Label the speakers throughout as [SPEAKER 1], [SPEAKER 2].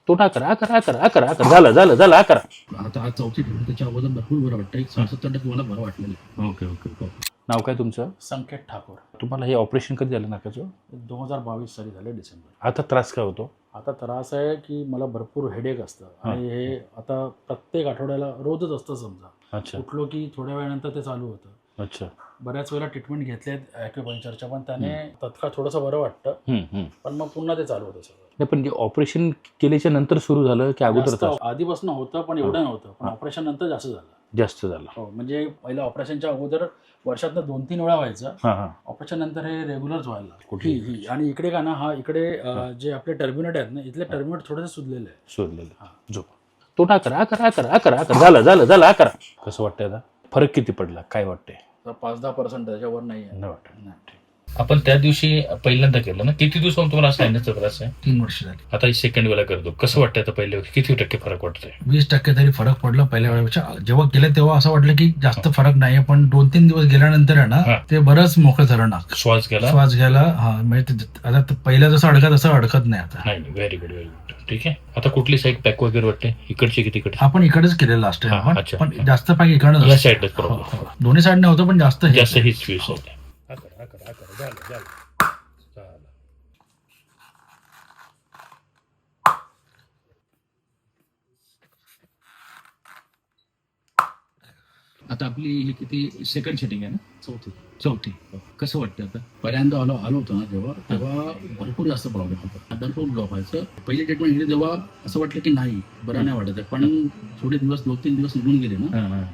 [SPEAKER 1] तो करा झालं करा.
[SPEAKER 2] आता आज चौथी ठेवून त्याच्या अगोदर भरपूर बरं वाटतं. 67% मला बरं वाटलेलं आहे.
[SPEAKER 1] ओके. नाव काय तुमचं?
[SPEAKER 3] संकेत ठाकूर.
[SPEAKER 1] तुम्हाला हे ऑपरेशन कधी झालं नाकाचं?
[SPEAKER 3] 2022 साली झाले डिसेंबर.
[SPEAKER 1] आता त्रास काय होतो?
[SPEAKER 3] आता त्रास आहे की मला भरपूर हेडेक असतं आणि हे आता प्रत्येक आठवड्याला रोजच असतं समजा.
[SPEAKER 1] अच्छा
[SPEAKER 3] उठलो की थोड्या वेळानंतर ते चालू होतं.
[SPEAKER 1] अच्छा.
[SPEAKER 3] बऱ्याच वेळेला ट्रीटमेंट घेतल्यात ॲक्युपंक्चरच्या, पण त्याने तत्काळ थोडंसं बरं वाटतं, पण मग पुन्हा ते चालू होतं सगळं.
[SPEAKER 1] नाही, पण जे ऑपरेशन केल्याच्या नंतर सुरू झालं की अगोदर
[SPEAKER 3] जास्त
[SPEAKER 1] त्रास?
[SPEAKER 3] आधीपासून होतं पण एवढं नव्हतं, पण ऑपरेशन नंतर जास्त झालं.
[SPEAKER 1] जास्त झालं.
[SPEAKER 3] हो, म्हणजे पहिल्या ऑपरेशनच्या अगोदर वर्षातनं 2-3 वेळा व्हायचं.
[SPEAKER 1] हां.
[SPEAKER 3] ऑपरेशन नंतर हे रेग्युलरच व्हायला लागलं.
[SPEAKER 1] कुठे?
[SPEAKER 3] ही आणि इकडे का ना, हा इकडे जे आपले टर्मिनेट आहेत ना, इथले टर्मिनेट थोडेसे सुजलेले आहे.
[SPEAKER 1] शोधलेलं. झोप. तो करा झालं करा. कसं वाटतंय आता? फरक किती पडला? काय वाटतंय?
[SPEAKER 3] 5-10% त्याच्यावर नाही आहे.
[SPEAKER 1] नाही वाटत.
[SPEAKER 3] नाही.
[SPEAKER 4] आपण त्या दिवशी पहिल्यांदा केलं ना, किती दिवसांनी तुम्हाला सायनसचा त्रास आहे?
[SPEAKER 2] 3 वर्ष झाली.
[SPEAKER 4] आता सेकंड वेळेला करतो, कसं वाटतंय आता? पहिल्या वेळी किती टक्के फरक वाटतोय?
[SPEAKER 2] 20% तरी फरक पडला पहिल्या वेळेपेक्षा. जेव्हा केलं तेव्हा असं वाटलं की जास्त फरक नाहीये, पण 2-3 दिवस गेल्यानंतर आहे ना, ते बरंच मोकळं झालं नाक.
[SPEAKER 4] श्वास गेला?
[SPEAKER 2] श्वास घ्यायला म्हणजे आता पहिल्या जसं अडकत असं अडकत नाही आता.
[SPEAKER 4] नाही. Very good. ठीक आहे. आता कुठली साईड पॅक वगैरे वाटते? इकडची की तिकडची?
[SPEAKER 2] आपण इकडेच केलं लास्ट
[SPEAKER 4] हा,
[SPEAKER 2] टाइम,
[SPEAKER 4] अच्छा.
[SPEAKER 2] पण जास्त पाक इकडनं
[SPEAKER 4] या साईडलाच प्रॉब्लेम.
[SPEAKER 2] दोन्ही साईड नव्हतं, पण जास्त
[SPEAKER 4] जास्त हीच फीस आहे. झालं.
[SPEAKER 2] आता आपली ही किती सेकंड सेटिंग आहे ना? चौथी. कसं वाटतं आता?
[SPEAKER 5] पहिल्यांदा आलो होतो ना तेव्हा भरपूर जास्त प्रॉब्लेम होता. भरपूर ब्लॉक व्हायचं. पहिली ट्रीटमेंट घेतली तेव्हा असं वाटलं की नाही, बरं नाही वाटत आहे, पण थोडे दिवस 2-3 दिवस निघून गेले ना,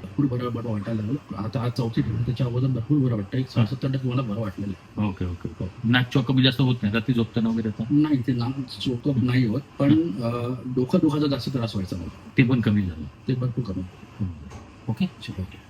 [SPEAKER 5] भरपूर बरं वाटायला लागलं. आता आज चौथी ठेवून त्याच्या अगोदर भरपूर बरं वाटतं. 67% मला बरं वाटलेलं आहे.
[SPEAKER 4] ओके. नाक चॉकअप जास्त होत नाही, रात्री झोपताना वगैरे आता?
[SPEAKER 5] नाही, ते नाक चोकअप नाही होत, पण डोकं दुखाचा जास्त त्रास व्हायचा मला.
[SPEAKER 4] ते पण कमी झालं.
[SPEAKER 5] ते भरपूर कमी.
[SPEAKER 4] ओके.
[SPEAKER 5] ठीक आहे.